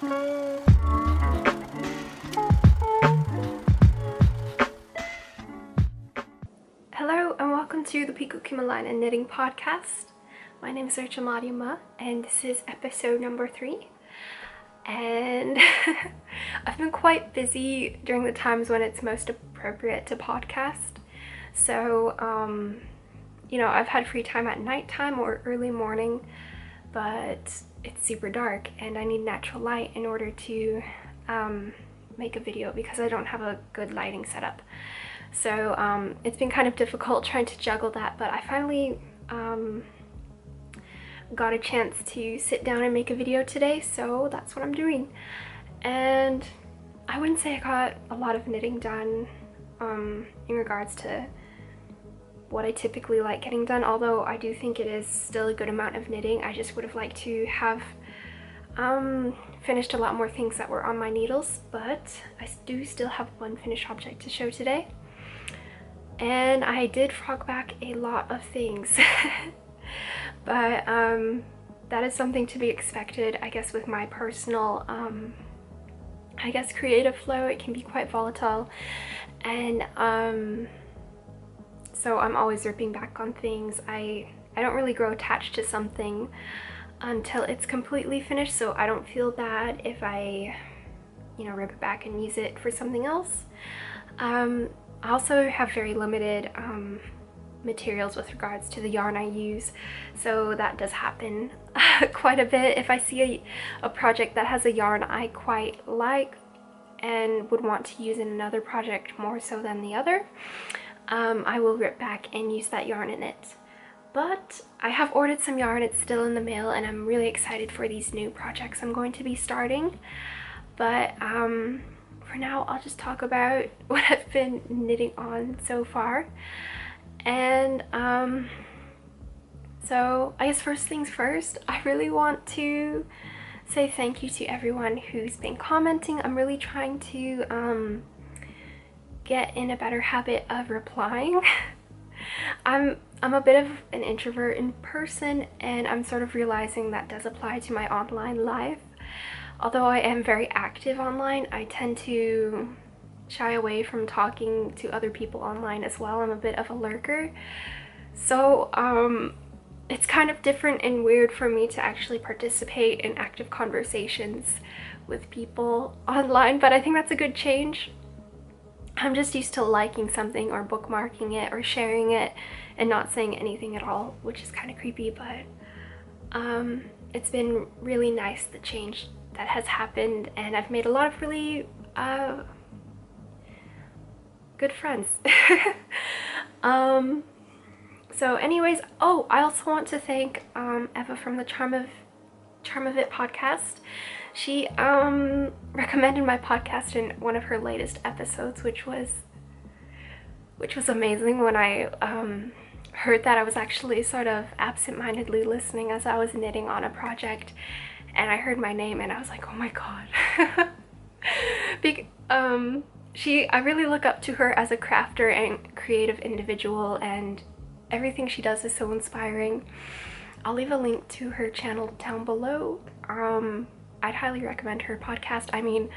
Hello and welcome to the Pikku Kimalainen knitting podcast. My name is Mariama and this is episode number 3. And I've been quite busy during the times when it's most appropriate to podcast. So, you know, I've had free time at nighttime or early morning, but it's super dark and I need natural light in order to make a video because I don't have a good lighting setup. So it's been kind of difficult trying to juggle that, but I finally got a chance to sit down and make a video today, so that's what I'm doing. And I wouldn't say I got a lot of knitting done in regards to what I typically like getting done, although I do think it is still a good amount of knitting. I just would have liked to have finished a lot more things that were on my needles, but I do still have one finished object to show today. And I did frog back a lot of things. But that is something to be expected, I guess, with my personal I guess creative flow. It can be quite volatile, and so I'm always ripping back on things. I don't really grow attached to something until it's completely finished, so I don't feel bad if I, you know, rip it back and use it for something else. I also have very limited materials with regards to the yarn I use, so that does happen quite a bit. If I see a project that has a yarn I quite like and would want to use in another project more so than the other, I will rip back and use that yarn in it. But I have ordered some yarn, it's still in the mail, and I'm really excited for these new projects I'm going to be starting. But for now, I'll just talk about what I've been knitting on so far. And so I guess first things first, I really want to say thank you to everyone who's been commenting. I'm really trying to get in a better habit of replying. I'm a bit of an introvert in person, and I'm sort of realizing that does apply to my online life. Although I am very active online, I tend to shy away from talking to other people online as well. I'm a bit of a lurker, so it's kind of different and weird for me to actually participate in active conversations with people online, but I think that's a good change. I'm just used to liking something or bookmarking it or sharing it and not saying anything at all, which is kind of creepy, but it's been really nice, the change that has happened, and I've made a lot of really good friends. So anyways, oh, I also want to thank Eva from the Charm of It podcast. She recommended my podcast in one of her latest episodes, which was amazing. When I heard that, I was actually sort of absent-mindedly listening as I was knitting on a project, and I heard my name and I was like, oh my god. I really look up to her as a crafter and creative individual, and everything she does is so inspiring. I'll leave a link to her channel down below. I'd highly recommend her podcast. I mean,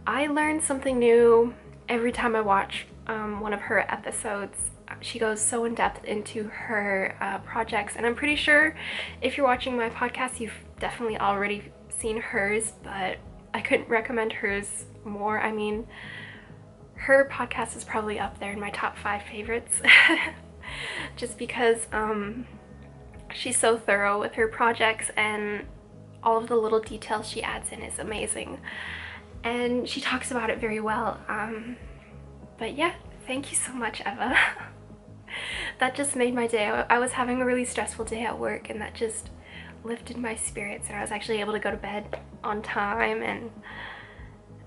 I learn something new every time I watch one of her episodes. She goes so in depth into her projects, and I'm pretty sure if you're watching my podcast, you've definitely already seen hers, but I couldn't recommend hers more. I mean, her podcast is probably up there in my top 5 favorites just because she's so thorough with her projects, and all of the little details she adds in is amazing, and she talks about it very well. But yeah, thank you so much, Eva. That just made my day. I was having a really stressful day at work, and that just lifted my spirits, and I was actually able to go to bed on time, and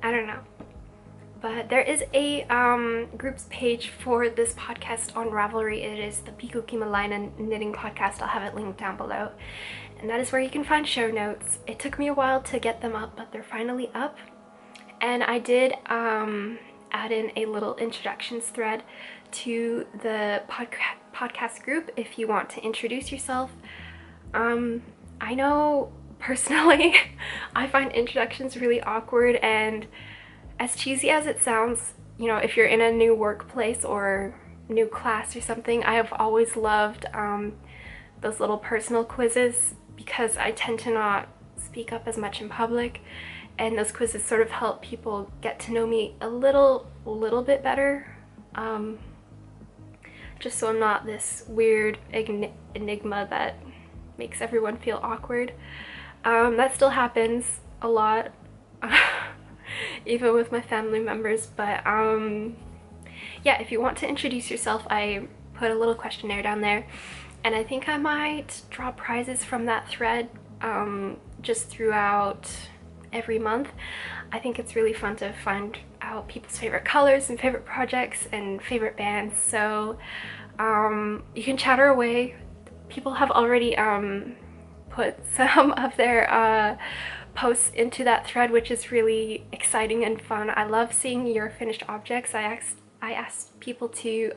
I don't know. But there is a groups page for this podcast on Ravelry. It is the Pikku Kimalainen knitting podcast. I'll have it linked down below, and that is where you can find show notes. It took me a while to get them up, but they're finally up. And I did add in a little introductions thread to the podcast group if you want to introduce yourself. I know personally. I find introductions really awkward, and as cheesy as it sounds, you know, if you're in a new workplace or new class or something, I have always loved those little personal quizzes because I tend to not speak up as much in public, and those quizzes sort of help people get to know me a little bit better, just so I'm not this weird enigma that makes everyone feel awkward. That still happens a lot, even with my family members, but yeah, if you want to introduce yourself, I put a little questionnaire down there, and I think I might draw prizes from that thread just throughout every month. I think it's really fun to find out people's favorite colors and favorite projects and favorite bands, so you can chatter away. People have already put some of their posts into that thread, which is really exciting and fun. I love seeing your finished objects. I asked people to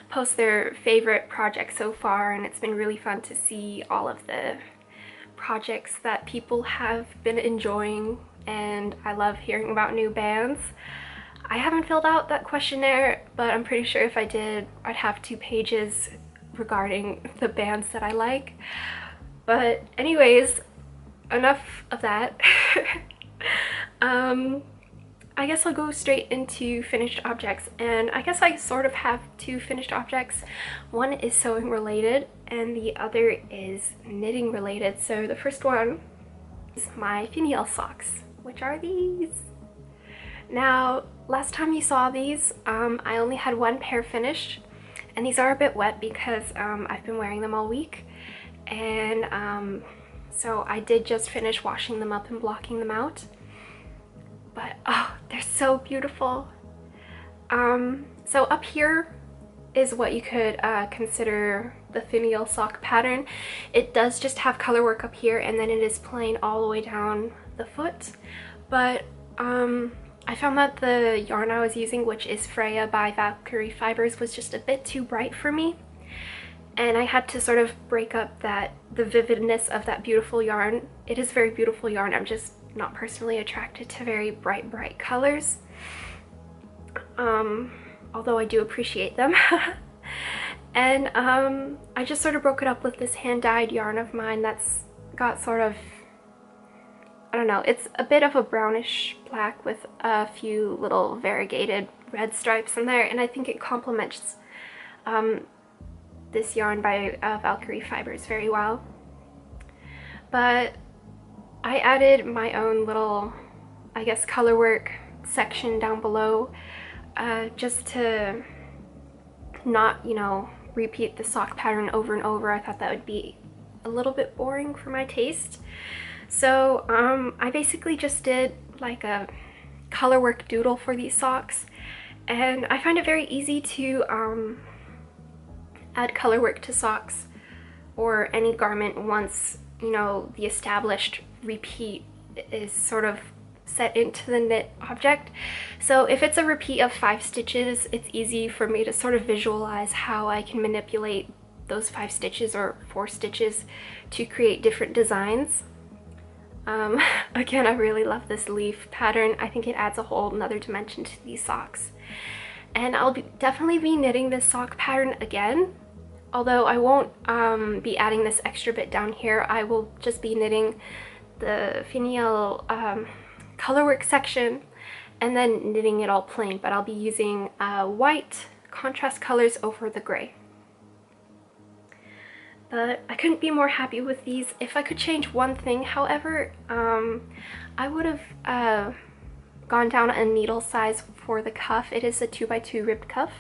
post their favorite projects so far, and it's been really fun to see all of the projects that people have been enjoying, and I love hearing about new bands. I haven't filled out that questionnaire, but I'm pretty sure if I did, I'd have 2 pages regarding the bands that I like. But anyways, enough of that. I guess I'll go straight into finished objects, and I guess I sort of have 2 finished objects. One is sewing related and the other is knitting related. So the first one is my finial socks, which are these. Now, last time you saw these, I only had 1 pair finished, and these are a bit wet because I've been wearing them all week, and so I did just finish washing them up and blocking them out. But oh, they're so beautiful. So up here is what you could consider the finial sock pattern. It does just have color work up here, and then it is plain all the way down the foot. But I found that the yarn I was using, which is Freya by Valkyrie Fibers, was just a bit too bright for me, and I had to sort of break up the vividness of that beautiful yarn. It is very beautiful yarn. I'm just not personally attracted to very bright colors, although I do appreciate them. And I just sort of broke it up with this hand-dyed yarn of mine that's got sort of, I don't know, it's a bit of a brownish black with a few little variegated red stripes in there, and I think it complements this yarn by Valkyrie Fibers very well. But I added my own little, I guess, color work section down below, just to not, you know, repeat the sock pattern over and over. I thought that would be a little bit boring for my taste. So I basically just did like a color work doodle for these socks, and I find it very easy to add color work to socks or any garment once, you know, the established repeat is sort of set into the knit object. So if it's a repeat of 5 stitches, it's easy for me to sort of visualize how I can manipulate those 5 stitches or 4 stitches to create different designs. Again, I really love this leaf pattern. I think it adds a whole another dimension to these socks, and I'll definitely be knitting this sock pattern again, although I won't be adding this extra bit down here. I will just be knitting the finial colorwork section and then knitting it all plain, but I'll be using white contrast colors over the gray. But I couldn't be more happy with these. If I could change one thing, however, I would have gone down a needle size for the cuff. It is a 2x2 ribbed cuff,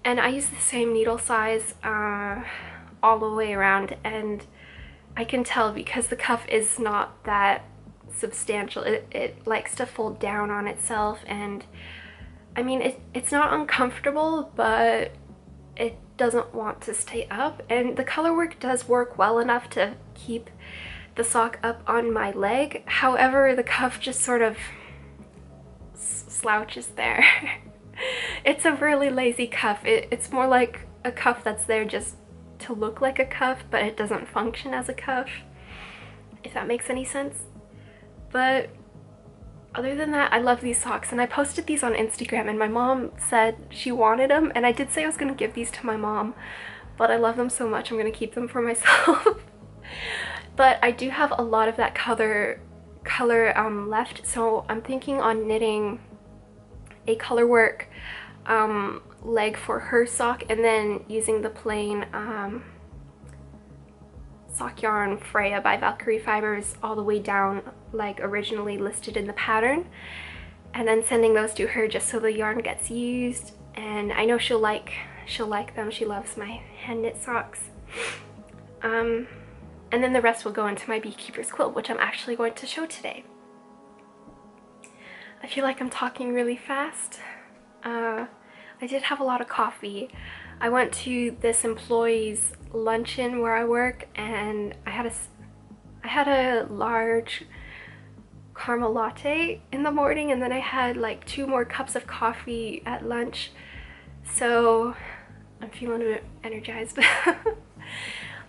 and I use the same needle size all the way around, and I can tell because the cuff is not that substantial. It likes to fold down on itself, and I mean, it's not uncomfortable, but it doesn't want to stay up, and the color work does work well enough to keep the sock up on my leg. However, the cuff just sort of slouches there. It's a really lazy cuff. It's more like a cuff that's there just to look like a cuff, but it doesn't function as a cuff. if that makes any sense. But other than that, I love these socks, and I posted these on Instagram and my mom said she wanted them, and I did say I was going to give these to my mom, but I love them so much I'm going to keep them for myself. But I do have a lot of that color left, so I'm thinking on knitting a Colorwork leg for her sock, and then using the plain sock yarn Freya by Valkyrie Fibers all the way down like originally listed in the pattern, and then sending those to her just so the yarn gets used. And I know she'll like them. She loves my hand knit socks. And then the rest will go into my Beekeepers quilt, which I'm actually going to show today. I feel like I'm talking really fast. I did have a lot of coffee. I went to this employee's luncheon where I work, and I had a large caramel latte in the morning, and then I had like 2 more cups of coffee at lunch, so I'm feeling a bit energized.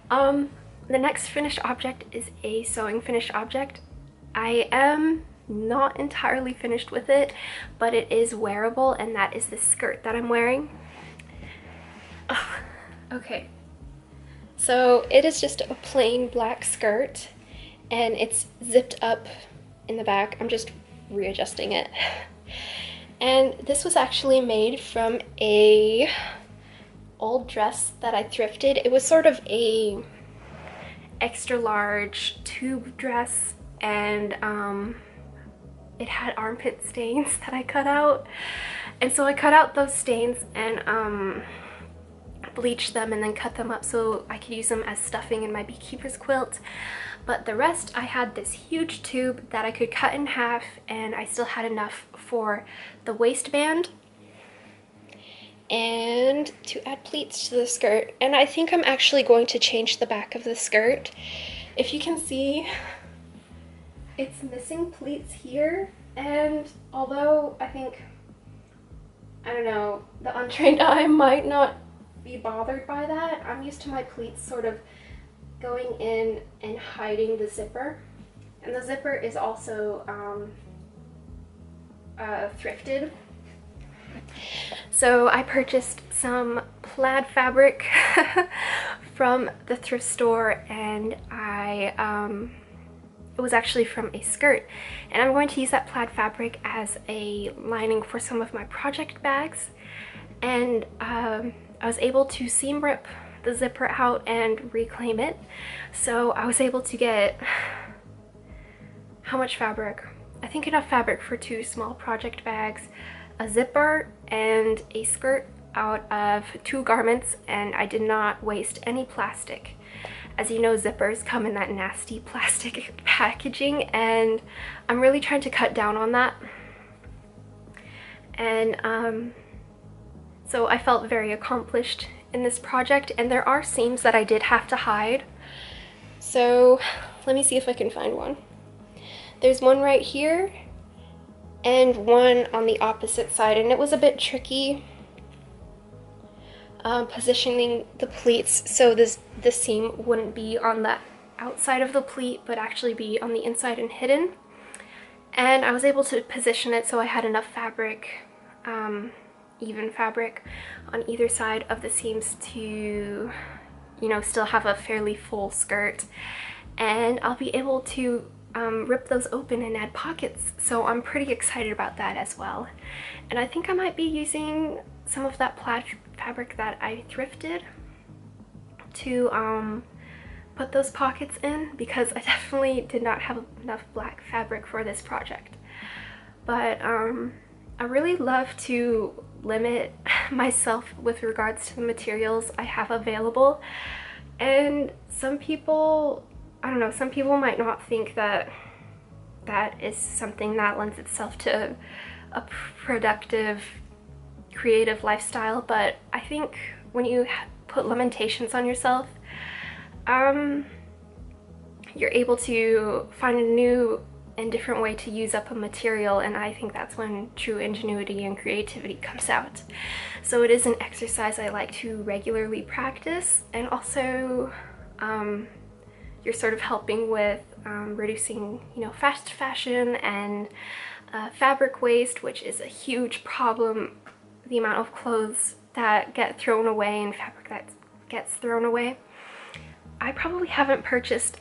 The next finished object is a sewing finished object. I am not entirely finished with it, but it is wearable, and that is the skirt that I'm wearing. Oh, okay, so it is just a plain black skirt, and it's zipped up in the back. I'm just readjusting it. And this was actually made from a old dress that I thrifted. It was sort of a extra large tube dress, and it had armpit stains that I cut out, and so I cut out those stains and bleached them and then cut them up so I could use them as stuffing in my Beekeepers quilt. But the rest, I had this huge tube that I could cut in half, and I still had enough for the waistband and to add pleats to the skirt. And I think I'm actually going to change the back of the skirt. If you can see, it's missing pleats here, and although I think, I don't know, the untrained eye might not be bothered by that, I'm used to my pleats sort of going in and hiding the zipper. And the zipper is also thrifted. So I purchased some plaid fabric from the thrift store, and it was actually from a skirt, and I'm going to use that plaid fabric as a lining for some of my project bags. And I was able to seam rip the zipper out and reclaim it, so I was able to get, how much fabric? I think enough fabric for 2 small project bags, a zipper, and a skirt out of 2 garments, and I did not waste any plastic. As you know, zippers come in that nasty plastic packaging, and I'm really trying to cut down on that. And so I felt very accomplished in this project, and there are seams that I did have to hide. So let me see if I can find one. There's one right here and one on the opposite side, and it was a bit tricky positioning the pleats so the seam wouldn't be on the outside of the pleat but actually be on the inside and hidden. And I was able to position it so I had enough fabric, even fabric on either side of the seams to, you know, still have a fairly full skirt. And I'll be able to rip those open and add pockets, so I'm pretty excited about that as well. And I think I might be using some of that plaid fabric that I thrifted to put those pockets in, because I definitely did not have enough black fabric for this project. But I really love to limit myself with regards to the materials I have available, and some people, I don't know, some people might not think that that is something that lends itself to a productive, creative lifestyle, but I think when you put limitations on yourself, you're able to find a new and different way to use up a material, and I think that's when true ingenuity and creativity comes out. So it is an exercise I like to regularly practice, and also you're sort of helping with reducing, you know, fast fashion and fabric waste, which is a huge problem. The amount of clothes that get thrown away and fabric that gets thrown away. I probably haven't purchased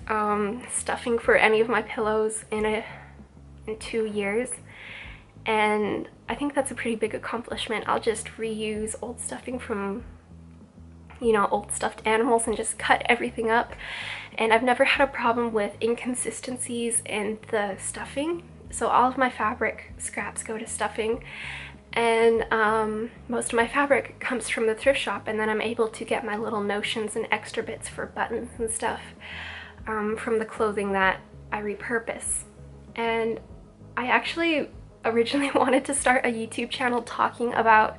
stuffing for any of my pillows in 2 years, and I think that's a pretty big accomplishment. I'll just reuse old stuffing from, you know, old stuffed animals and just cut everything up, and I've never had a problem with inconsistencies in the stuffing. So all of my fabric scraps go to stuffing, and most of my fabric comes from the thrift shop, and then I'm able to get my little notions and extra bits for buttons and stuff from the clothing that I repurpose. And I actually originally wanted to start a YouTube channel talking about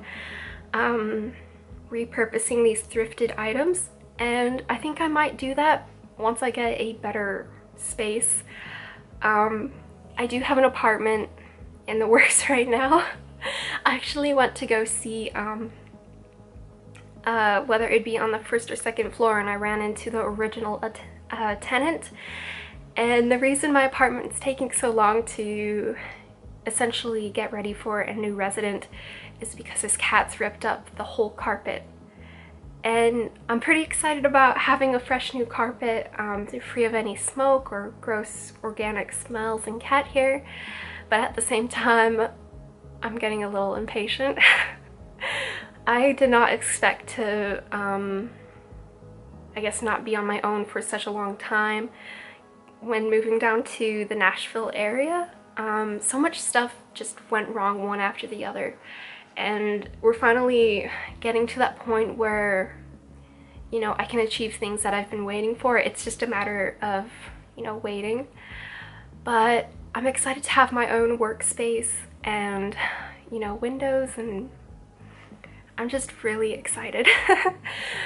repurposing these thrifted items, and I think I might do that once I get a better space. I do have an apartment in the works right now. I actually went to go see whether it'd be on the first or second floor, and I ran into the original tenant. And the reason my apartment's taking so long to essentially get ready for a new resident is because his cat's ripped up the whole carpet. And I'm pretty excited about having a fresh new carpet, free of any smoke or gross organic smells and cat hair, but at the same time I'm getting a little impatient. I did not expect to, I guess, not be on my own for such a long time. When moving down to the Nashville area, so much stuff just went wrong one after the other, and we're finally getting to that point where, you know, I can achieve things that I've been waiting for. It's just a matter of, you know, waiting. But I'm excited to have my own workspace and, you know, windows, and I'm just really excited.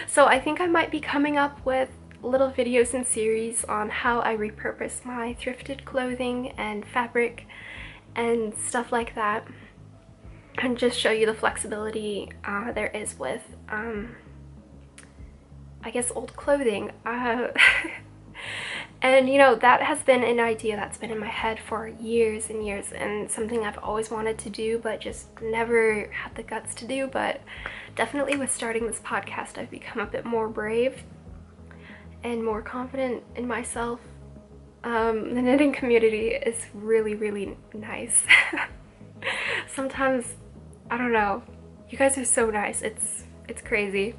So I think I might be coming up with little videos and series on how I repurpose my thrifted clothing and fabric and stuff like that, and just show you the flexibility there is with I guess old clothing. And you know, that has been an idea that's been in my head for years and years, and something I've always wanted to do but just never had the guts to do. But definitely with starting this podcast, I've become a bit more brave and more confident in myself. The knitting community is really, really nice. Sometimes, I don't know, you guys are so nice. It's crazy.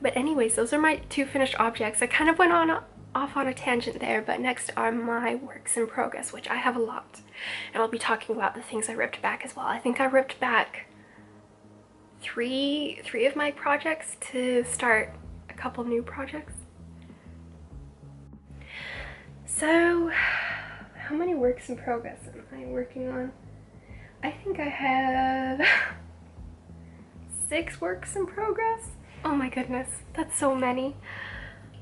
But anyways, those are my 2 finished objects. I kind of went off on a tangent there, but next are my works in progress, which I have a lot. And I'll be talking about the things I ripped back as well. I think I ripped back three of my projects to start a couple new projects. So, how many works in progress am I working on? I think I have 6 works in progress. Oh my goodness, that's so many.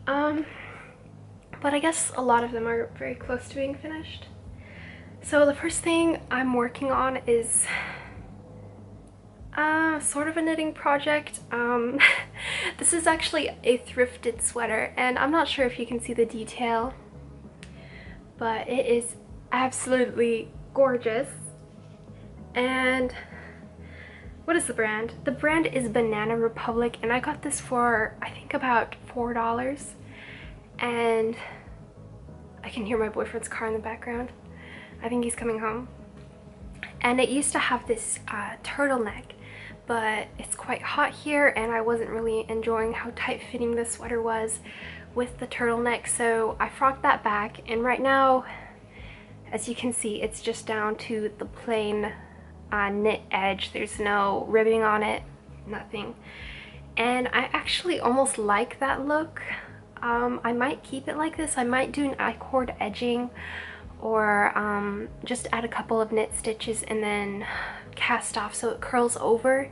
But I guess a lot of them are very close to being finished. So the first thing I'm working on is sort of a knitting project. This is actually a thrifted sweater, and I'm not sure if you can see the detail, but it is absolutely gorgeous. And what is the brand? The brand is Banana Republic, and I got this for, I think, about $4. And I can hear my boyfriend's car in the background. I think he's coming home. And it used to have this turtleneck, but it's quite hot here, and I wasn't really enjoying how tight-fitting the sweater was with the turtleneck, so I frocked that back. And right now, as you can see, it's just down to the plain knit edge. There's no ribbing on it, nothing. And I actually almost like that look. I might keep it like this. I might do an I-cord edging, or just add a couple of knit stitches and then cast off so it curls over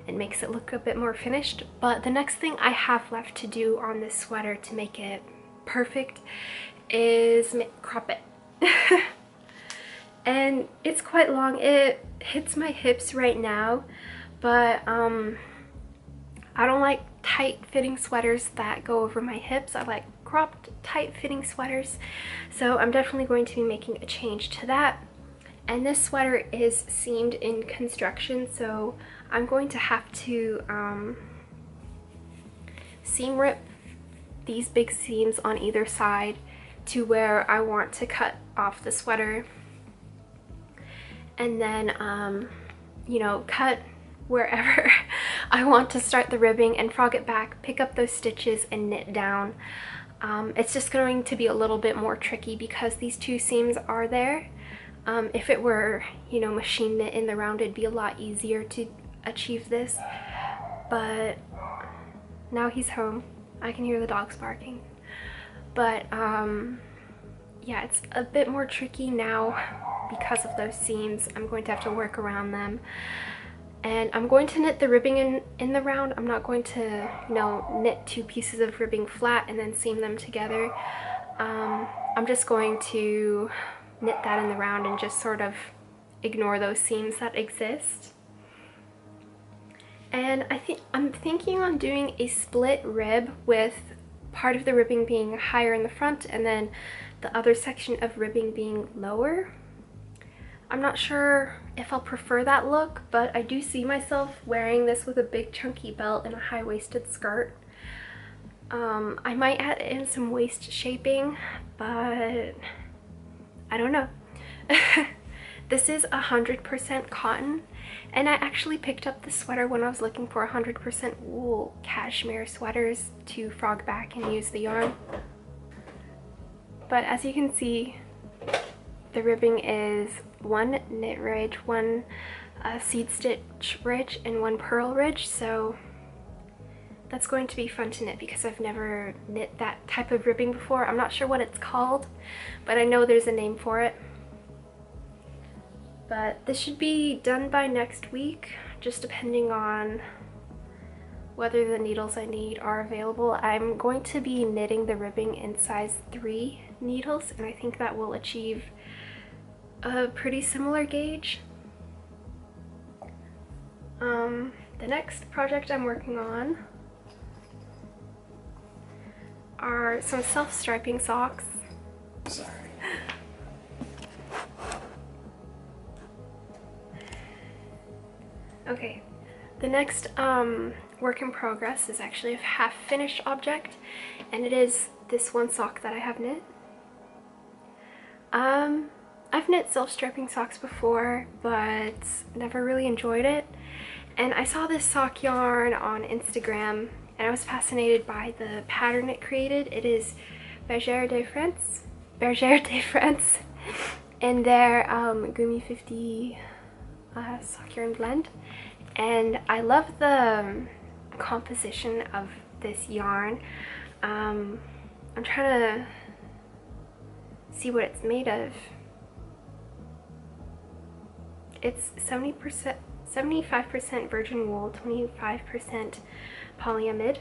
and makes it look a bit more finished. But the next thing I have left to do on this sweater to make it perfect is crop it. And it's quite long. It hits my hips right now, but I don't like tight fitting sweaters that go over my hips. I like cropped tight fitting sweaters, so I'm definitely going to be making a change to that. And this sweater is seamed in construction, so I'm going to have to seam rip these big seams on either side to where I want to cut off the sweater, and then you know, cut wherever I want to start the ribbing and frog it back, pick up those stitches and knit down. It's just going to be a little bit more tricky because these two seams are there. If it were, you know, machine knit in the round, it'd be a lot easier to achieve this, but now he's home. I can hear the dogs barking. But yeah, it's a bit more tricky now because of those seams. I'm going to have to work around them. And I'm going to knit the ribbing in the round. I'm not going to, you know, knit two pieces of ribbing flat and then seam them together. I'm just going to knit that in the round and just sort of ignore those seams that exist. And I'm thinking on doing a split rib with part of the ribbing being higher in the front and then the other section of ribbing being lower. I'm not sure if I'll prefer that look, but I do see myself wearing this with a big chunky belt and a high-waisted skirt. I might add in some waist shaping, but I don't know. This is 100% cotton, and I actually picked up this sweater when I was looking for 100% wool cashmere sweaters to frog back and use the yarn. But as you can see, the ribbing is one knit ridge, one seed stitch ridge, and one purl ridge, so that's going to be fun to knit because I've never knit that type of ribbing before. I'm not sure what it's called, but I know there's a name for it. But this should be done by next week, just depending on whether the needles I need are available. I'm going to be knitting the ribbing in size 3 needles, and I think that will achieve a pretty similar gauge. The next project I'm working on are some self-striping socks. Sorry. Okay, the next work in progress is actually a half-finished object, and it is this one sock that I have knit. I've knit self-striping socks before, but never really enjoyed it. And I saw this sock yarn on Instagram, and I was fascinated by the pattern it created. It is Bergère de France, and their Gumi 50 sock yarn blend. And I love the composition of this yarn. I'm trying to see what it's made of. It's 75% virgin wool, 25% polyamide.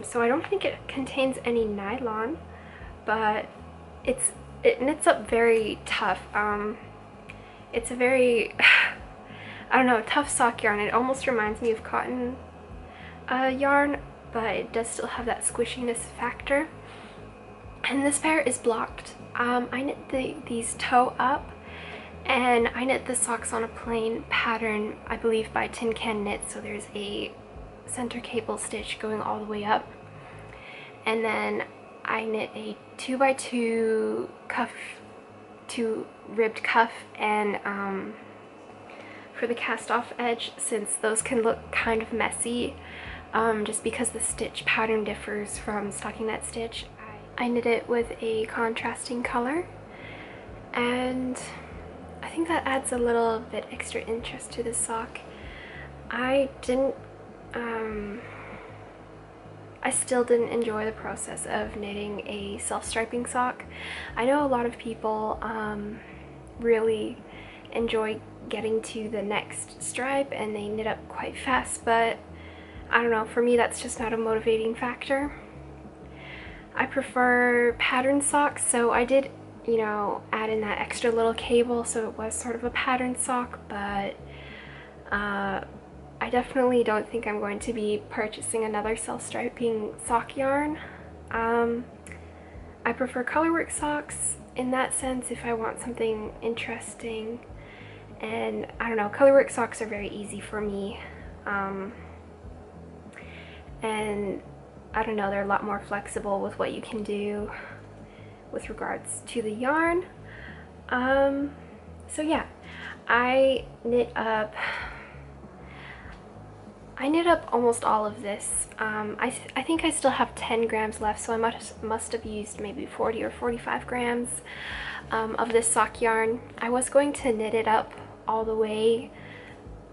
So I don't think it contains any nylon, but it knits up very tough. It's a very I don't know, tough sock yarn. It almost reminds me of cotton yarn, but it does still have that squishiness factor. And this pair is blocked. I knit these toe up, and I knit the socks on a plain pattern, I believe by Tin Can Knit, so there's a center cable stitch going all the way up. And then I knit a 2x2 cuff, 2 ribbed cuff, and for the cast off edge, since those can look kind of messy just because the stitch pattern differs from stockinette stitch, I knit it with a contrasting color, and I think that adds a little bit extra interest to this sock. I still didn't enjoy the process of knitting a self-striping sock. I know a lot of people really enjoy getting to the next stripe and they knit up quite fast, but I don't know, for me that's just not a motivating factor. I prefer pattern socks, so I did, you know, add in that extra little cable so it was sort of a pattern sock, but I I definitely don't think I'm going to be purchasing another self-striping sock yarn. I prefer Colorwork socks in that sense if I want something interesting. And I don't know, Colorwork socks are very easy for me. And I don't know, they're a lot more flexible with what you can do with regards to the yarn. So yeah, I knit up almost all of this. I think I still have 10 grams left, so I must have used maybe 40 or 45 grams of this sock yarn. I was going to knit it up all the way,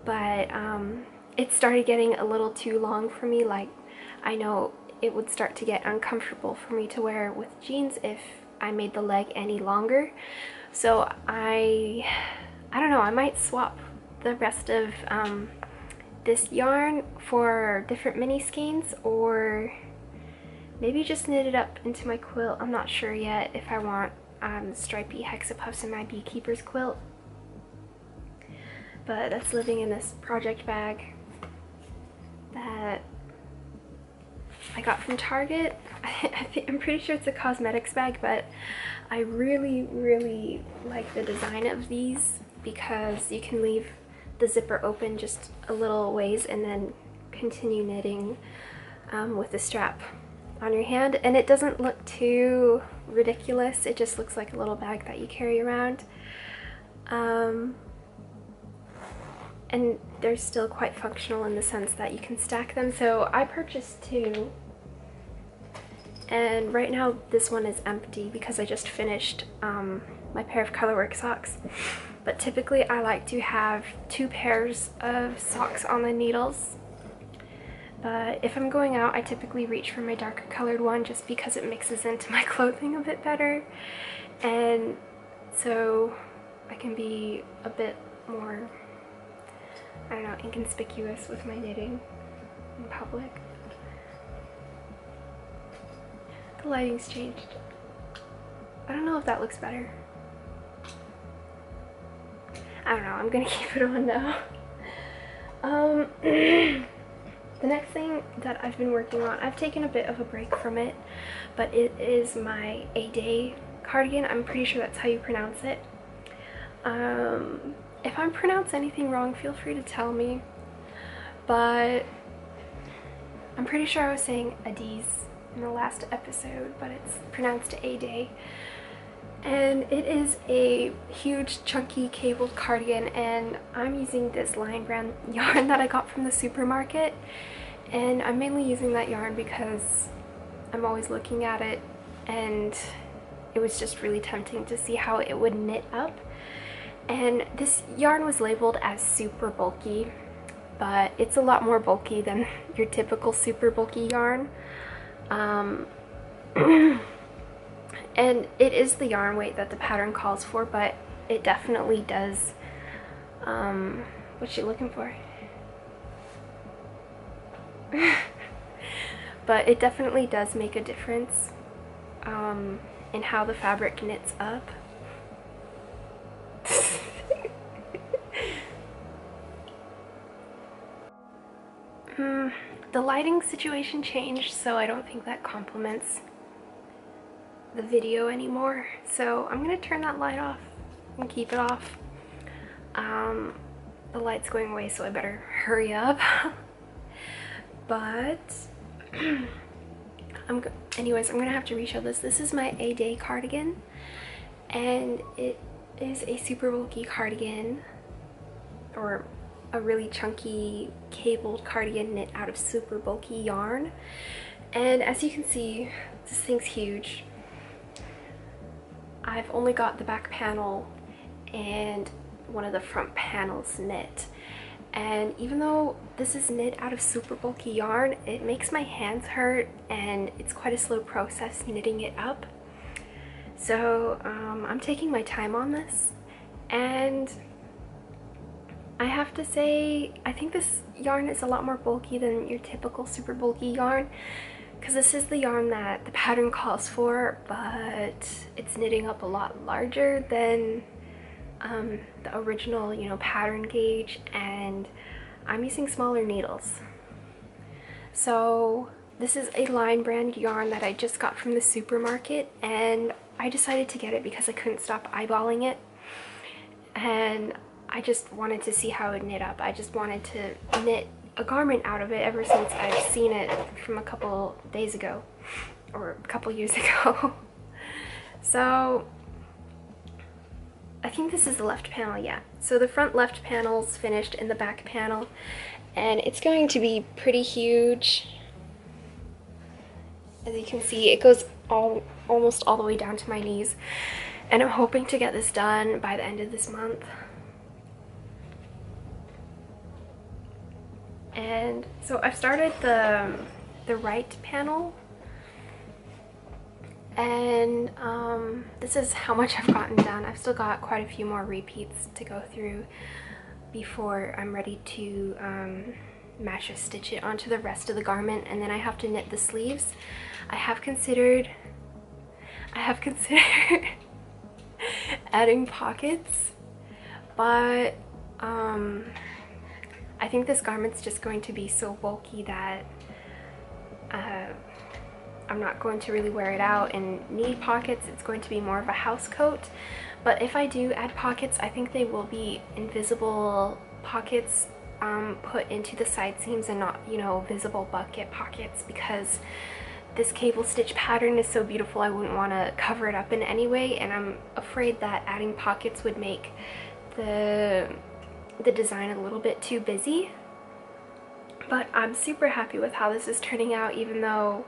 but it started getting a little too long for me. Like, I know it would start to get uncomfortable for me to wear with jeans if I made the leg any longer. So I don't know, I might swap the rest of this yarn for different mini skeins, or maybe just knit it up into my quilt. I'm not sure yet if I want stripy hexapuffs in my Beekeepers quilt, but that's living in this project bag that I got from Target. I'm pretty sure it's a cosmetics bag, but I really like the design of these because you can leave the zipper open just a little ways and then continue knitting with the strap on your hand, and it doesn't look too ridiculous. It just looks like a little bag that you carry around, and they're still quite functional in the sense that you can stack them. So I purchased 2, and right now this one is empty because I just finished my pair of Colorwork socks. But typically I like to have 2 pairs of socks on the needles. But if I'm going out, I typically reach for my darker colored one just because it mixes into my clothing a bit better. And so I can be a bit more, I don't know, inconspicuous with my knitting in public. The lighting's changed. I don't know if that looks better. I don't know, I'm gonna keep it on now. The next thing that I've been working on, I've taken a bit of a break from it, but it is my A-Day cardigan. I'm pretty sure that's how you pronounce it. If I pronounce anything wrong, feel free to tell me, but I'm pretty sure I was saying Adiz in the last episode, but it's pronounced A-Day. And it is a huge chunky cabled cardigan, and I'm using this Lion Brand yarn that I got from the supermarket, and I'm mainly using that yarn because I'm always looking at it and it was just really tempting to see how it would knit up. And this yarn was labeled as super bulky, but it's a lot more bulky than your typical super bulky yarn. And it is the yarn weight that the pattern calls for, but it definitely does, what's she looking for? But it definitely does make a difference in how the fabric knits up. The lighting situation changed, so I don't think that complements the video anymore, so I'm gonna turn that light off and keep it off. The light's going away, so I better hurry up. But anyways, I'm gonna have to reshow this. This is my A-Day cardigan, and it is a super bulky cardigan, or a really chunky cabled cardigan knit out of super bulky yarn. And as you can see, this thing's huge. I've only got the back panel and one of the front panels knit, and even though this is knit out of super bulky yarn, it makes my hands hurt and it's quite a slow process knitting it up. So I'm taking my time on this, and I have to say I think this yarn is a lot more bulky than your typical super bulky yarn, because this is the yarn that the pattern calls for, but it's knitting up a lot larger than the original, you know, pattern gauge. And I'm using smaller needles. So this is a line brand yarn that I just got from the supermarket, and I decided to get it because I couldn't stop eyeballing it, and I just wanted to see how it would knit up. I just wanted to knit a garment out of it ever since I've seen it from a couple days ago, or a couple years ago. So I think this is the left panel, yeah. So the front left panel's finished and the back panel, and it's going to be pretty huge. As you can see, it goes almost all the way down to my knees, and I'm hoping to get this done by the end of this month. And so I've started the right panel, and this is how much I've gotten done. I've still got quite a few more repeats to go through before I'm ready to match stitch it onto the rest of the garment, and then I have to knit the sleeves. I have considered adding pockets, but I think this garment's just going to be so bulky that I'm not going to really wear it out and need pockets. It's going to be more of a house coat. But if I do add pockets, I think they will be invisible pockets put into the side seams and not, you know, visible bucket pockets, because this cable stitch pattern is so beautiful I wouldn't want to cover it up in any way, and I'm afraid that adding pockets would make the design a little bit too busy. But I'm super happy with how this is turning out, even though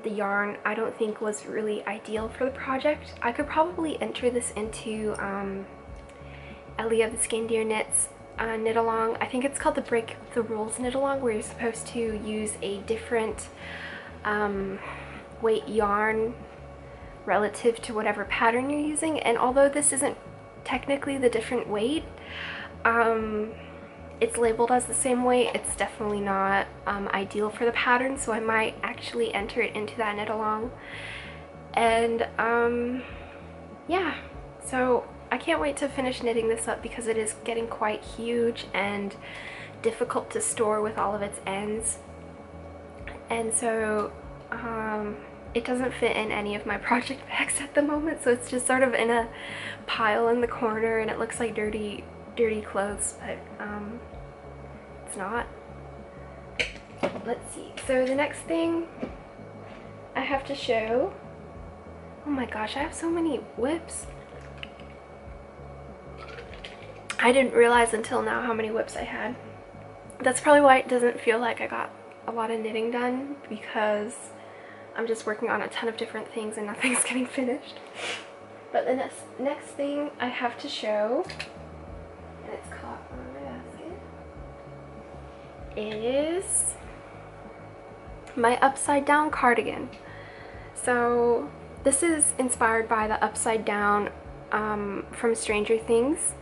the yarn I don't think was really ideal for the project. I could probably enter this into Ellie of the Skein Deer Knits knit along. I think it's called the Break the Rules knit along, where you're supposed to use a different weight yarn relative to whatever pattern you're using. And although this isn't technically the different weight, it's labeled as the same weight, it's definitely not ideal for the pattern, so I might actually enter it into that knit along. And yeah, so I can't wait to finish knitting this up because it is getting quite huge and difficult to store with all of its ends. And so it doesn't fit in any of my project bags at the moment, so it's just sort of in a pile in the corner, and it looks like dirty clothes, but it's not. Let's see. So the next thing I have to show, oh my gosh, I have so many whips. I didn't realize until now how many whips I had. That's probably why it doesn't feel like I got a lot of knitting done, because I'm just working on a ton of different things and nothing's getting finished. But the next thing I have to show, and it's caught on my basket, is my upside down cardigan. So this is inspired by the upside down from Stranger Things,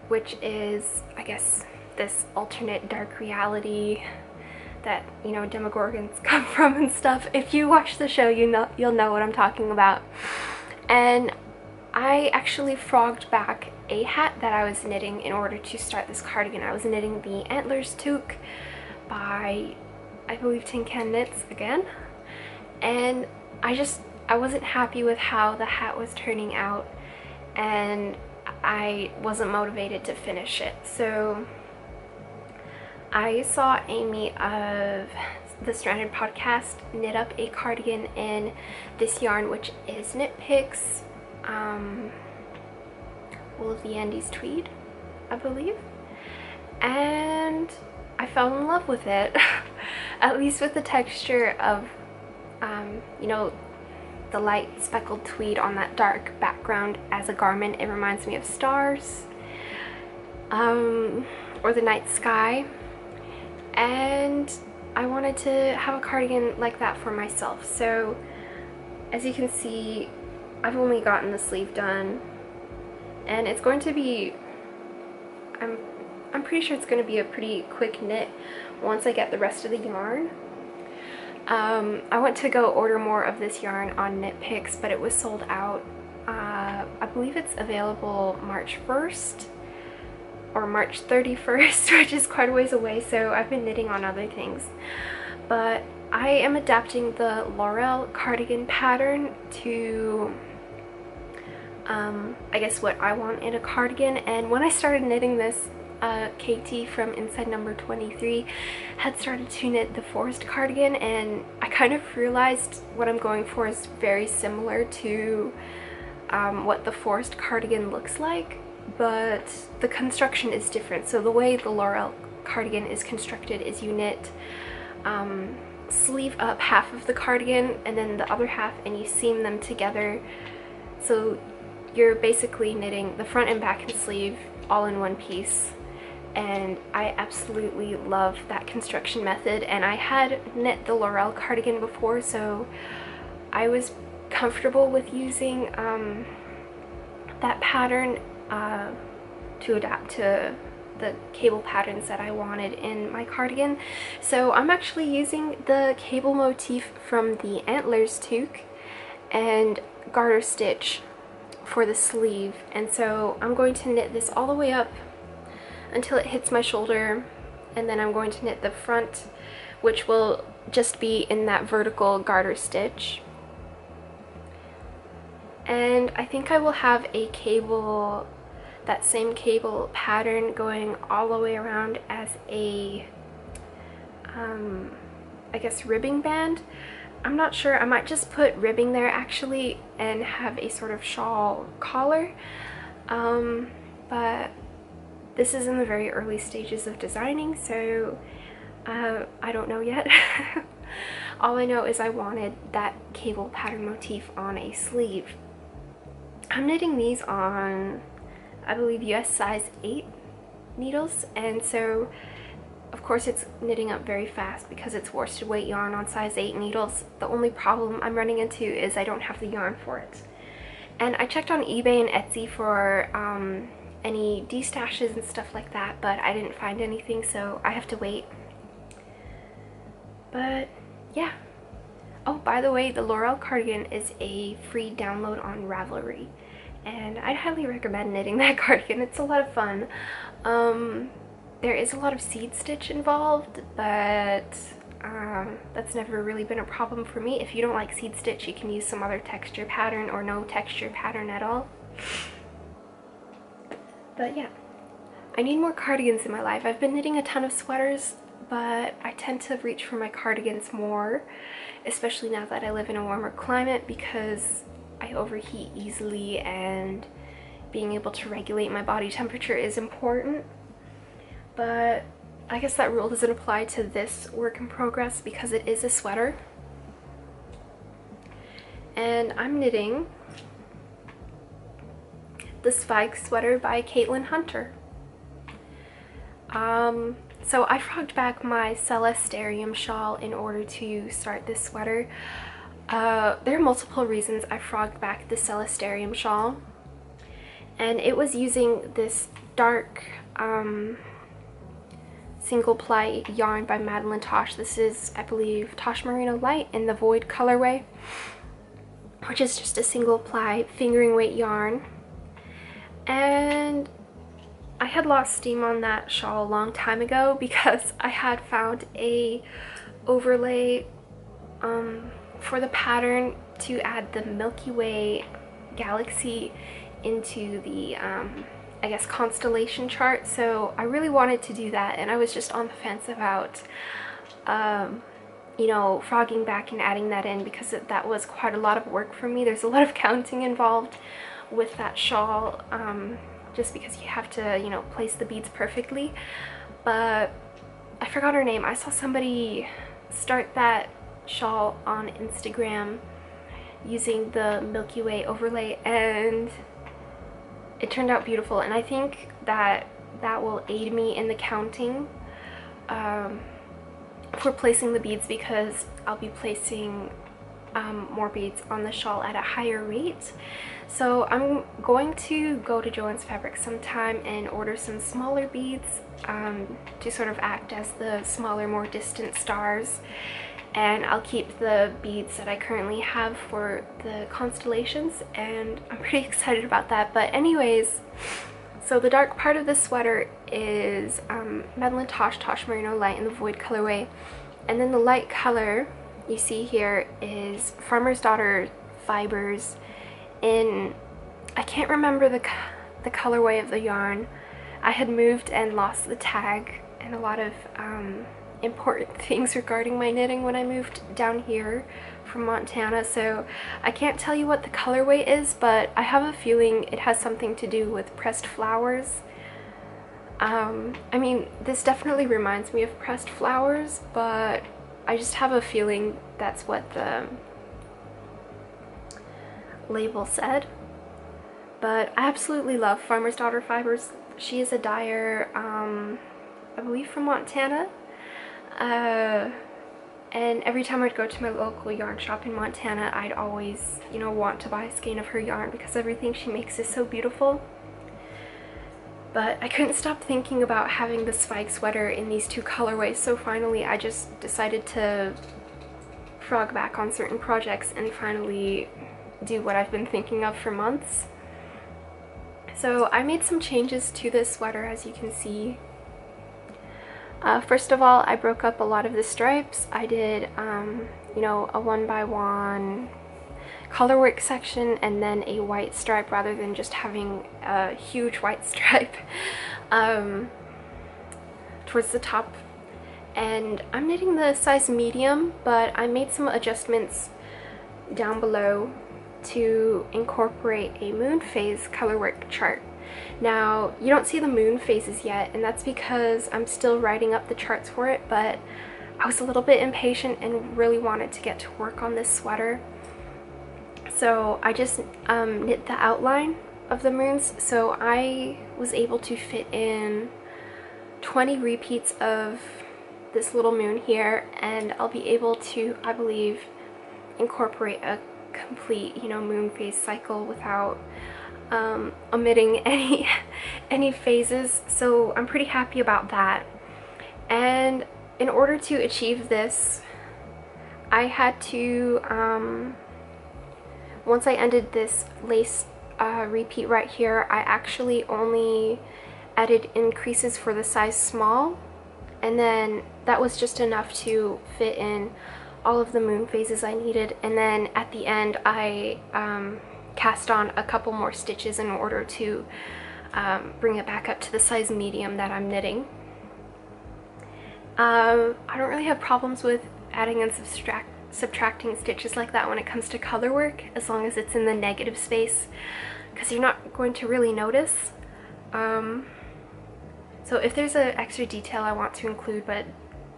which is, I guess, this alternate dark reality that, you know, Demogorgons come from and stuff. If you watch the show, you'll know what I'm talking about. And I actually frogged back a hat that I was knitting in order to start this cardigan. I was knitting the Antlers Toque by, I believe, Tin Can Knits again, and I wasn't happy with how the hat was turning out, and I wasn't motivated to finish it. So I saw Amy of the Stranded podcast knit up a cardigan in this yarn, which is Knit Picks Wool of the Andes Tweed, I believe, and I fell in love with it. At least with the texture of you know, the light speckled tweed on that dark background as a garment. It reminds me of stars or the night sky, and I wanted to have a cardigan like that for myself. So as you can see, I've only gotten the sleeve done, and it's going to be, I'm pretty sure it's going to be a pretty quick knit once I get the rest of the yarn. I went to go order more of this yarn on Knit Picks, but it was sold out. I believe it's available March 1st, or March 31st, which is quite a ways away, so I've been knitting on other things. But I am adapting the Laurel cardigan pattern to I guess what I want in a cardigan. And when I started knitting this, KT from Inside Number 23 had started to knit the forest cardigan, and I kind of realized what I'm going for is very similar to what the forest cardigan looks like, but the construction is different. So the way the Laurel cardigan is constructed is you knit sleeve up half of the cardigan and then the other half, and you seam them together. So you're basically knitting the front and back and sleeve all in one piece, and I absolutely love that construction method. And I had knit the Laurel cardigan before, so I was comfortable with using that pattern to adapt to the cable patterns that I wanted in my cardigan. So I'm actually using the cable motif from the Antlers toque and garter stitch for the sleeve, and so I'm going to knit this all the way up until it hits my shoulder, and then I'm going to knit the front, which will just be in that vertical garter stitch. And I think I will have a cable, that same cable pattern, going all the way around as a I guess ribbing band. I'm not sure, I might just put ribbing there actually and have a sort of shawl collar, but this is in the very early stages of designing, so I don't know yet. All I know is I wanted that cable pattern motif on a sleeve. I'm knitting these on, I believe, US size 8 needles, and so of course it's knitting up very fast because it's worsted weight yarn on size 8 needles. The only problem I'm running into is I don't have the yarn for it. And I checked on eBay and Etsy for any destashes and stuff like that, but I didn't find anything, so I have to wait. But yeah. Oh, by the way, the Laurel cardigan is a free download on Ravelry, and I'd highly recommend knitting that cardigan. It's a lot of fun. There is a lot of seed stitch involved, but that's never really been a problem for me. If you don't like seed stitch, you can use some other texture pattern or no texture pattern at all. But yeah, I need more cardigans in my life. I've been knitting a ton of sweaters, but I tend to reach for my cardigans more, especially now that I live in a warmer climate, because I overheat easily and being able to regulate my body temperature is important. But I guess that rule doesn't apply to this work in progress because it is a sweater. And I'm knitting the Spike sweater by Caitlin Hunter. So I frogged back my Celestarium shawl in order to start this sweater. There are multiple reasons I frogged back the Celestarium shawl, and it was using this dark single ply yarn by Madeline Tosh. This is, I believe, Tosh Merino Light in the Void colorway, which is just a single ply fingering weight yarn. And I had lost steam on that shawl a long time ago because I had found a overlay for the pattern to add the Milky Way galaxy into the I guess constellation chart. So I really wanted to do that, and I was just on the fence about you know, frogging back and adding that in because that was quite a lot of work for me. There's a lot of counting involved with that shawl, just because you have to, you know, place the beads perfectly. But I forgot her name. I saw somebody start that shawl on Instagram using the Milky Way overlay, and it turned out beautiful. And I think that that will aid me in the counting for placing the beads, because I'll be placing more beads on the shawl at a higher rate. So I'm going to go to Joann's Fabric sometime and order some smaller beads to sort of act as the smaller, more distant stars, and I'll keep the beads that I currently have for the constellations, and I'm pretty excited about that. But anyways, So the dark part of this sweater is Medlin Tosh Merino Light in the Void colorway, and then the light color you see here is Farmer's Daughter Fibers in, I can't remember the colorway of the yarn. I had moved and lost the tag and a lot of important things regarding my knitting when I moved down here from Montana, so I can't tell you what the colorway is, but I have a feeling it has something to do with pressed flowers. I mean, this definitely reminds me of pressed flowers, but I just have a feeling that's what the label said. But I absolutely love Farmer's Daughter Fibers. She is a dyer, I believe from Montana. And every time I'd go to my local yarn shop in Montana, I'd always, you know, want to buy a skein of her yarn because everything she makes is so beautiful. But I couldn't stop thinking about having the spike sweater in these two colorways, so finally I just decided to frog back on certain projects and finally do what I've been thinking of for months. So I made some changes to this sweater, as you can see. First of all, I broke up a lot of the stripes. I did, you know, a 1x1 colorwork section and then a white stripe rather than just having a huge white stripe towards the top. And I'm knitting the size medium, but I made some adjustments down below to incorporate a moon phase colorwork chart. Now, you don't see the moon phases yet, and that's because I'm still writing up the charts for it, but I was a little bit impatient and really wanted to get to work on this sweater. So I just knit the outline of the moons, so I was able to fit in 20 repeats of this little moon here, and I'll be able to, I believe, incorporate a complete, you know, moon phase cycle without omitting any phases, so I'm pretty happy about that. And in order to achieve this, I had to, once I ended this lace repeat right here, I actually only added increases for the size small, and then that was just enough to fit in all of the moon phases I needed. And then at the end I cast on a couple more stitches in order to bring it back up to the size medium that I'm knitting. I don't really have problems with adding and subtracting stitches like that when it comes to color work, as long as it's in the negative space, because you're not going to really notice. So if there's an extra detail I want to include but,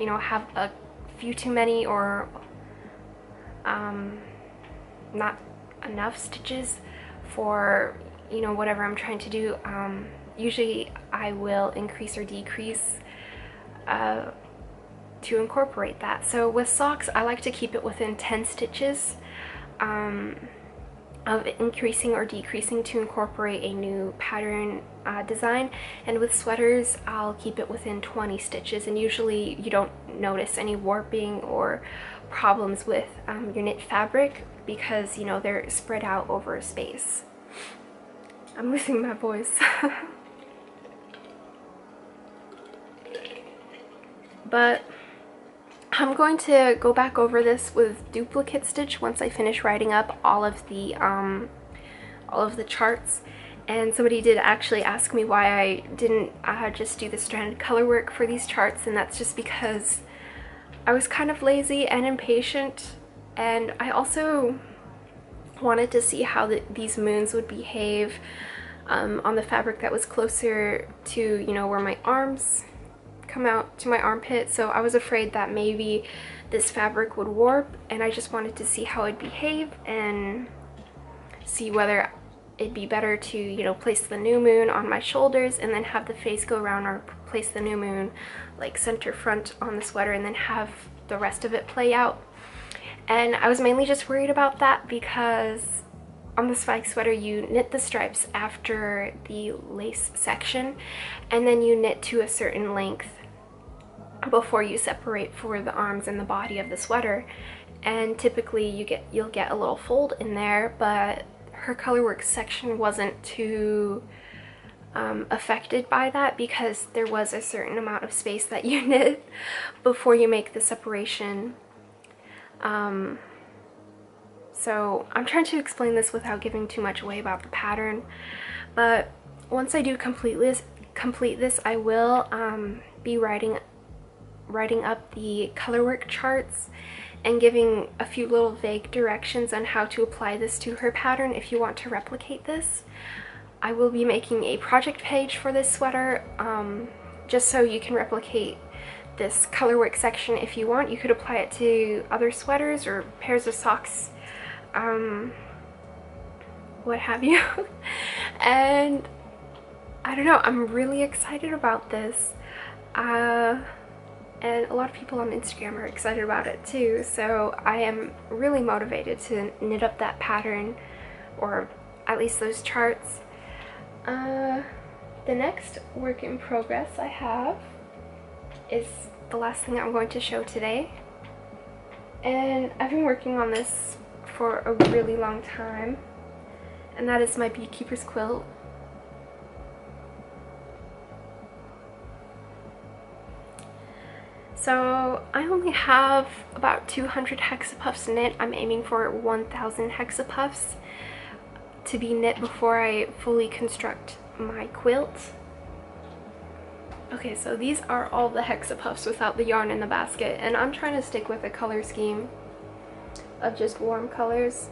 you know, have a few too many or not enough stitches for, you know, whatever I'm trying to do, usually I will increase or decrease to incorporate that. So with socks, I like to keep it within 10 stitches of increasing or decreasing to incorporate a new pattern design, and with sweaters I'll keep it within 20 stitches, and usually you don't notice any warping or problems with your knit fabric because, you know, they're spread out over a space. I'm losing my voice. But I'm going to go back over this with duplicate stitch once I finish writing up all of the charts. And somebody did actually ask me why I didn't just do the stranded color work for these charts, and that's just because I was kind of lazy and impatient, and I also wanted to see how these moons would behave on the fabric that was closer to, you know, where my arms come out to my armpit. So I was afraid that maybe this fabric would warp, and I just wanted to see how it'd behave and see whether it'd be better to, you know, place the new moon on my shoulders and then have the face go around, or place the new moon like center front on the sweater and then have the rest of it play out. And I was mainly just worried about that because on the spike sweater you knit the stripes after the lace section, and then you knit to a certain length before you separate for the arms and the body of the sweater, and typically you'll get a little fold in there, but her colorwork section wasn't too affected by that, because there was a certain amount of space that you knit before you make the separation. So I'm trying to explain this without giving too much away about the pattern, but once I do complete this, I will be writing up the colorwork charts and giving a few little vague directions on how to apply this to her pattern if you want to replicate this. I will be making a project page for this sweater, just so you can replicate this colorwork section if you want. You could apply it to other sweaters or pairs of socks, what have you. And I don't know, I'm really excited about this. And a lot of people on Instagram are excited about it too, so I am really motivated to knit up that pattern, or at least those charts. The next work in progress I have is the last thing I'm going to show today, and I've been working on this for a really long time, and that is my Beekeepers quilt. So I only have about 200 hexapuffs knit. I'm aiming for 1,000 hexapuffs to be knit before I fully construct my quilt. Okay, so these are all the hexapuffs without the yarn in the basket, and I'm trying to stick with a color scheme of just warm colors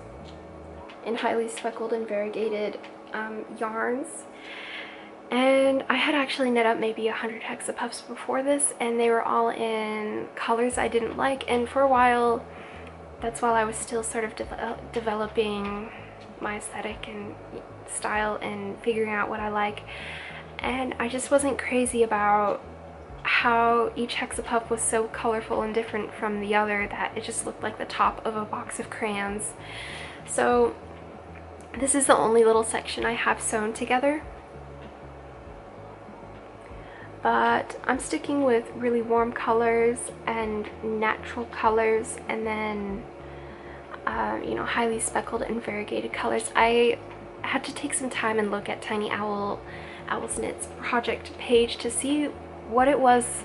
in highly speckled and variegated yarns. And I had actually knit up maybe 100 hexapuffs before this, and they were all in colors I didn't like, and for a while, that's while I was still sort of developing my aesthetic and style and figuring out what I like, and I just wasn't crazy about how each hexapuff was so colorful and different from the other that it just looked like the top of a box of crayons. So this is the only little section I have sewn together. But I'm sticking with really warm colors and natural colors, and then you know, highly speckled and variegated colors. I had to take some time and look at Tiny Owl's Knits project page to see what it was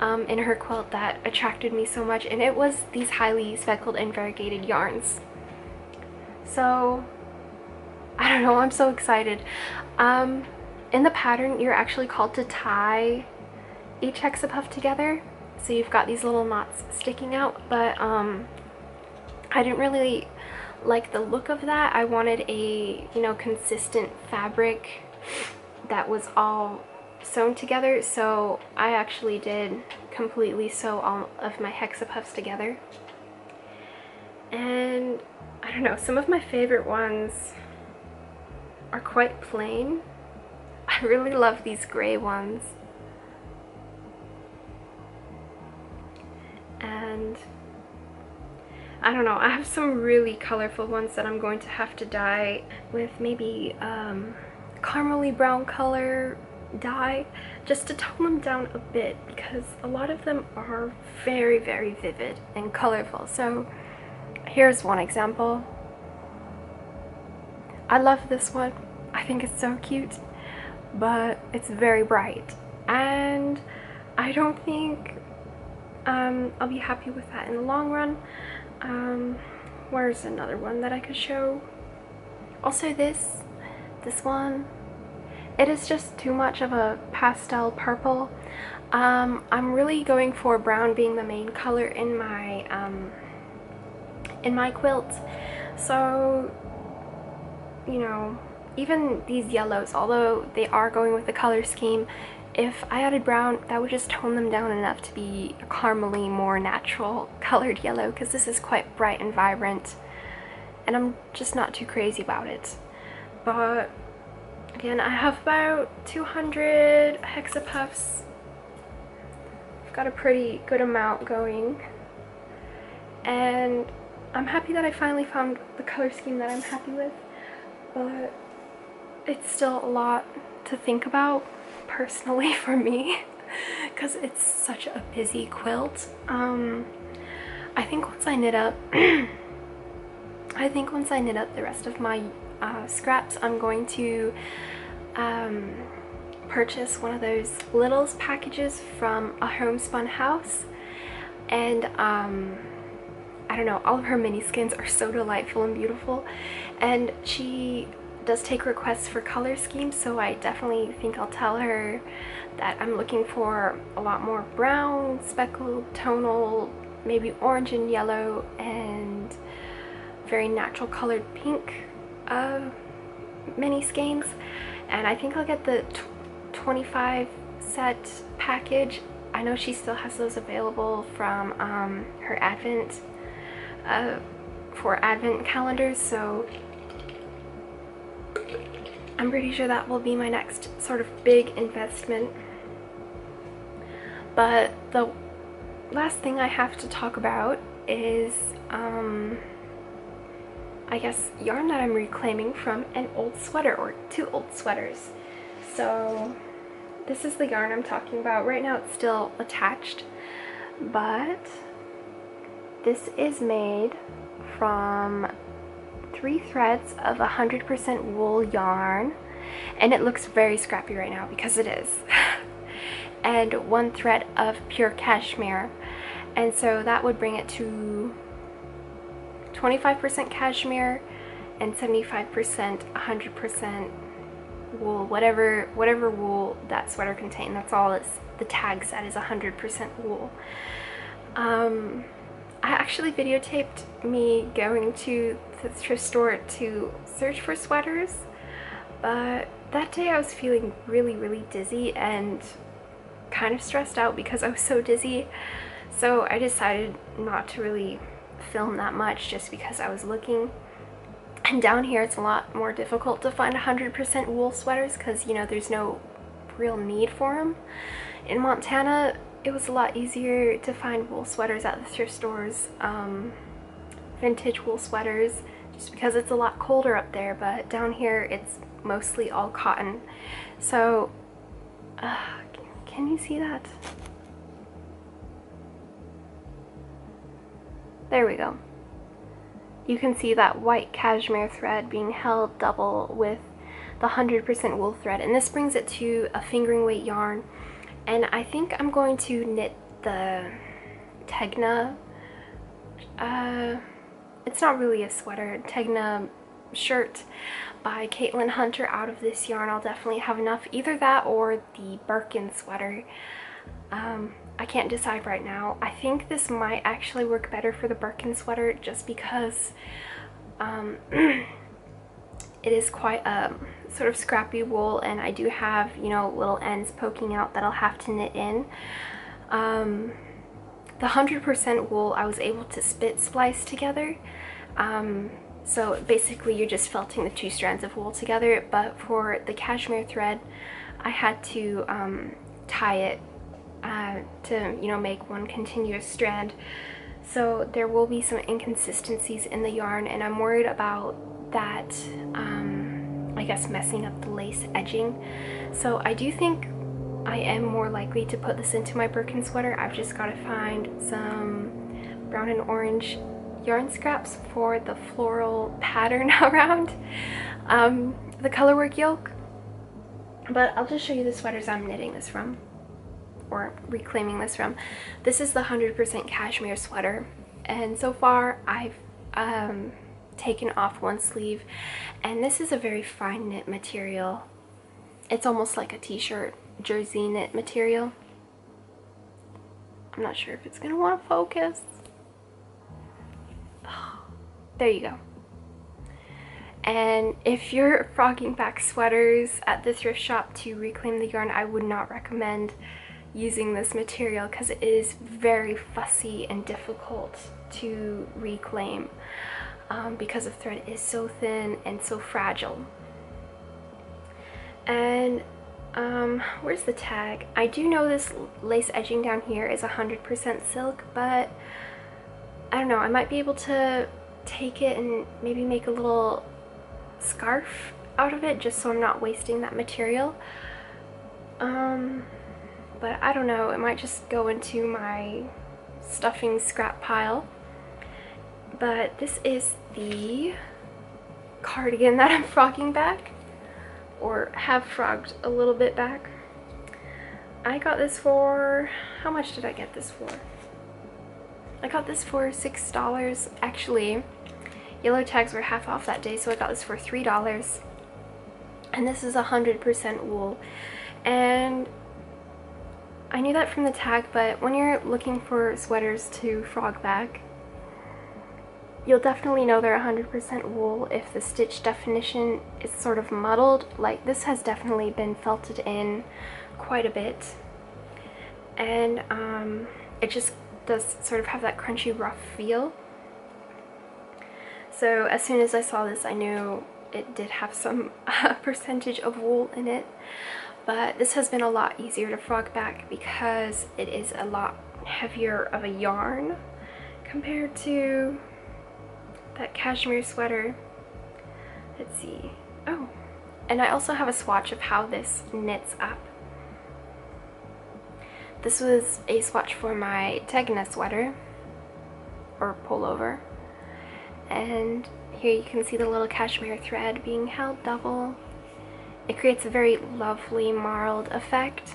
in her quilt that attracted me so much, and it was these highly speckled and variegated yarns. So I don't know, I'm so excited. In the pattern, you're actually called to tie each hexapuff together, so you've got these little knots sticking out, but I didn't really like the look of that. I wanted a, you know, consistent fabric that was all sewn together, so I actually did completely sew all of my hexapuffs together. And I don't know, some of my favorite ones are quite plain. I really love these gray ones. And I don't know, I have some really colorful ones that I'm going to have to dye with maybe caramely brown color dye, just to tone them down a bit, because a lot of them are very, very vivid and colorful. So here's one example. I love this one. I think it's so cute, but it's very bright, and I don't think I'll be happy with that in the long run. Where's another one that I could show? Also this one, it is just too much of a pastel purple. I'm really going for brown being the main color in my quilt. So, you know, even these yellows, although they are going with the color scheme, if I added brown, that would just tone them down enough to be a caramely, more natural colored yellow, because this is quite bright and vibrant, and I'm just not too crazy about it. But again, I have about 200 hexapuffs. I've got a pretty good amount going, and I'm happy that I finally found the color scheme that I'm happy with, but it's still a lot to think about personally for me, because it's such a busy quilt. I think once I knit up the rest of my scraps, I'm going to purchase one of those littles packages from a homespun house, and I don't know, all of her mini skins are so delightful and beautiful, and she does take requests for color schemes, so I definitely think I'll tell her that I'm looking for a lot more brown, speckled, tonal, maybe orange and yellow, and very natural colored pink mini skeins. And I think I'll get the 25 set package. I know she still has those available from her Advent, for Advent calendars, so I'm pretty sure that will be my next sort of big investment. But the last thing I have to talk about is, I guess, yarn that I'm reclaiming from an old sweater, or two old sweaters. So this is the yarn I'm talking about. Right now it's still attached, but this is made from 3 threads of 100% wool yarn, and it looks very scrappy right now because it is. And 1 thread of pure cashmere, and so that would bring it to 25% cashmere and 75% 100% wool, whatever wool that sweater contained. That's all it's, the tag said is 100% wool. I actually videotaped me going to the thrift store to search for sweaters, but that day I was feeling really dizzy and kind of stressed out because I was so dizzy, so I decided not to really film that much just because I was looking. And down here it's a lot more difficult to find 100% wool sweaters because, you know, there's no real need for them. In Montana it was a lot easier to find wool sweaters at the thrift stores, vintage wool sweaters, just because it's a lot colder up there, but down here it's mostly all cotton. So can you see that? There we go. You can see that white cashmere thread being held double with the 100% wool thread, and this brings it to a fingering weight yarn. And I think I'm going to knit the Tegna, it's not really a sweater, Tegna shirt by Caitlin Hunter out of this yarn. I'll definitely have enough, either that or the Birkin sweater. I can't decide right now. I think this might actually work better for the Birkin sweater just because it is quite a sort of scrappy wool, and I do have, you know, little ends poking out that I'll have to knit in. The 100% wool I was able to spit splice together. So basically you're just felting the 2 strands of wool together, but for the cashmere thread I had to tie it to, you know, make one continuous strand. So there will be some inconsistencies in the yarn, and I'm worried about that, I guess, messing up the lace edging. So I do think I am more likely to put this into my Birkin sweater. I've just got to find some brown and orange yarn scraps for the floral pattern around the Colorwork yoke. But I'll just show you the sweaters I'm knitting this from, or reclaiming this from. This is the 100% cashmere sweater, and so far I've taken off 1 sleeve, and this is a very fine knit material. It's almost like a t-shirt jersey knit material. I'm not sure if it's gonna want to focus. Oh, there you go. And if you're frogging back sweaters at the thrift shop to reclaim the yarn, I would not recommend using this material because it is very fussy and difficult to reclaim because the thread is so thin and so fragile. And where's the tag? I do know this lace edging down here is 100% silk, but I don't know, I might be able to take it and maybe make a little scarf out of it just so I'm not wasting that material. But I don't know, it might just go into my stuffing scrap pile. But this is the cardigan that I'm frogging back. or have frogged a little bit back. I got this for, how much did I get this for? I got this for $6. Actually, yellow tags were half off that day, so I got this for $3. And this is 100% wool. And I knew that from the tag, but when you're looking for sweaters to frog back, you'll definitely know they're 100% wool if the stitch definition is sort of muddled. Like, this has definitely been felted in quite a bit, and it just does sort of have that crunchy, rough feel. So as soon as I saw this, I knew it did have some percentage of wool in it. But this has been a lot easier to frog back because it is a lot heavier of a yarn compared to that cashmere sweater. Let's see. Oh, and I also have a swatch of how this knits up. This was a swatch for my Tegna sweater, or pullover. And here you can see the little cashmere thread being held double. It creates a very lovely marled effect.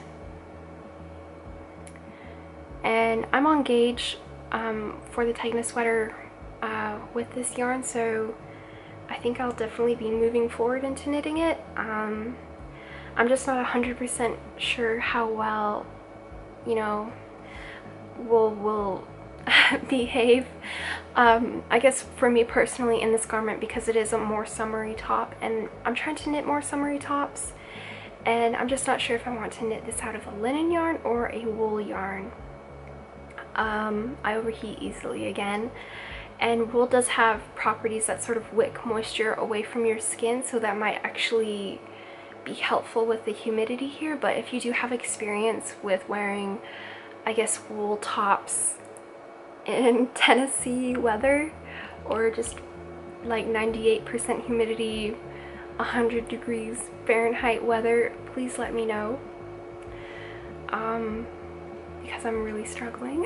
And I'm on gauge for the Tegna sweater with this yarn, so I think I'll definitely be moving forward into knitting it. I'm just not 100% sure how well, you know, wool will behave. I guess for me personally in this garment, because it is a more summery top, and I'm trying to knit more summery tops, and I'm just not sure if I want to knit this out of a linen yarn or a wool yarn. I overheat easily again, and wool does have properties that sort of wick moisture away from your skin, so that might actually be helpful with the humidity here. But if you do have experience with wearing, I guess, wool tops in Tennessee weather, or just like 98% humidity, 100 degrees Fahrenheit weather, please let me know, because I'm really struggling.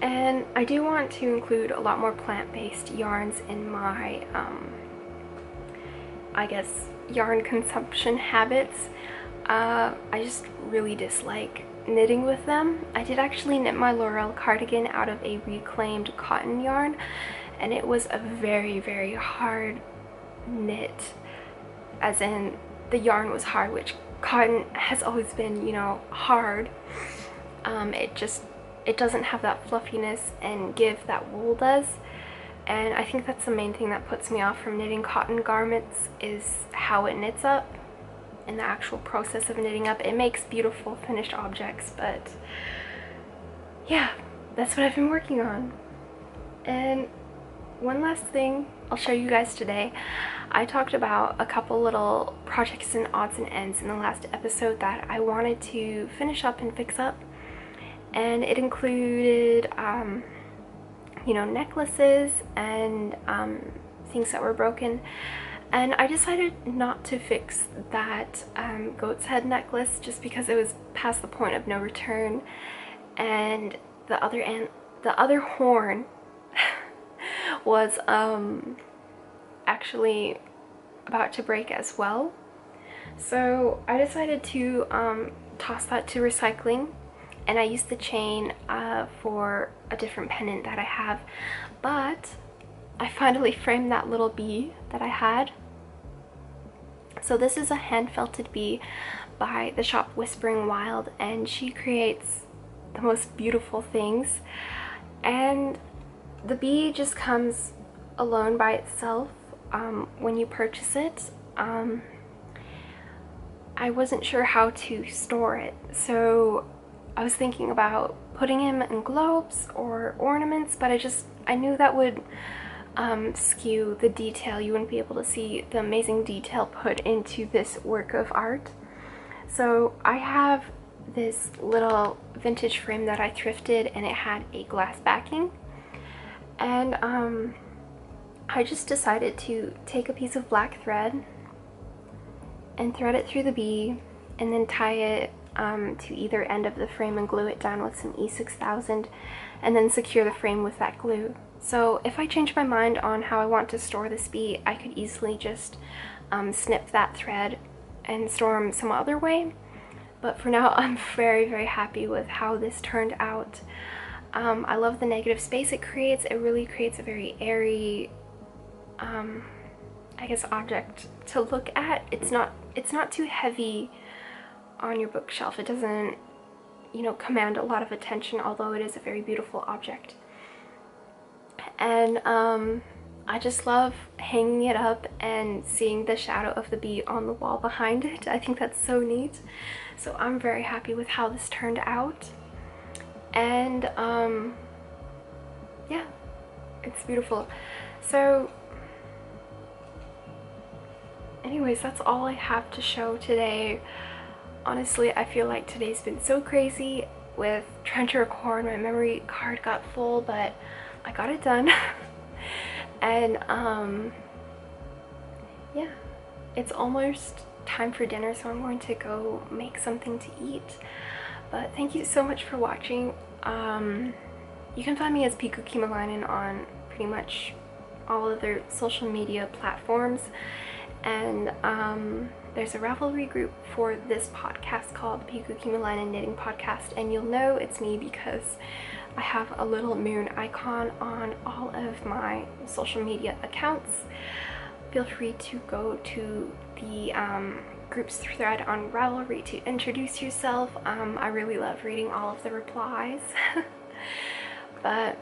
And I do want to include a lot more plant-based yarns in my, I guess, yarn consumption habits. I just really dislike knitting with them. I did actually knit my Laurel cardigan out of a reclaimed cotton yarn, and it was a very, very hard knit, as in the yarn was hard, which cotton has always been, you know, hard. It doesn't have that fluffiness and give that wool does, and I think that's the main thing that puts me off from knitting cotton garments, is how it knits up. In the actual process of knitting up, it makes beautiful finished objects, but yeah, that's what I've been working on. And one last thing I'll show you guys today. I talked about a couple little projects and odds and ends in the last episode that I wanted to finish up and fix up, and it included you know, necklaces and things that were broken. And I decided not to fix that goat's head necklace just because it was past the point of no return, and the other horn was actually about to break as well. So I decided to toss that to recycling, and I used the chain for a different pendant that I have. But I finally framed that little bee that I had. So this is a hand felted bee by the shop Whispering Wild, and she creates the most beautiful things. And the bee just comes alone by itself when you purchase it. I wasn't sure how to store it, so I was thinking about putting him in globes or ornaments, but I knew that would skew the detail. You wouldn't be able to see the amazing detail put into this work of art. So I have this little vintage frame that I thrifted, and it had a glass backing, and I just decided to take a piece of black thread and thread it through the bee, and then tie it to either end of the frame and glue it down with some E6000, and then secure the frame with that glue. So if I change my mind on how I want to store this bee, I could easily just snip that thread and store them some other way. But for now, I'm very happy with how this turned out. I love the negative space it creates. It really creates a very airy, I guess, object to look at. It's not too heavy on your bookshelf. It doesn't, you know, command a lot of attention, although it is a very beautiful object. And I just love hanging it up and seeing the shadow of the bee on the wall behind it. I think that's so neat. So I'm very happy with how this turned out. And yeah, it's beautiful. So anyways, that's all I have to show today. Honestly, I feel like today's been so crazy with trying to record. My memory card got full, but I got it done. And yeah, it's almost time for dinner, so I'm going to go make something to eat. But thank you so much for watching. You can find me as Pikku Kimalainen on pretty much all other social media platforms. And there's a Ravelry group for this podcast called Pikku Kimalainen Knitting Podcast, and you'll know it's me because I have a little moon icon on all of my social media accounts. Feel free to go to the groups thread on Ravelry to introduce yourself. I really love reading all of the replies. But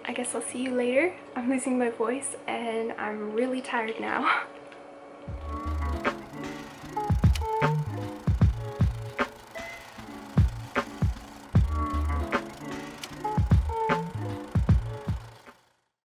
I guess I'll see you later. I'm losing my voice and I'm really tired now.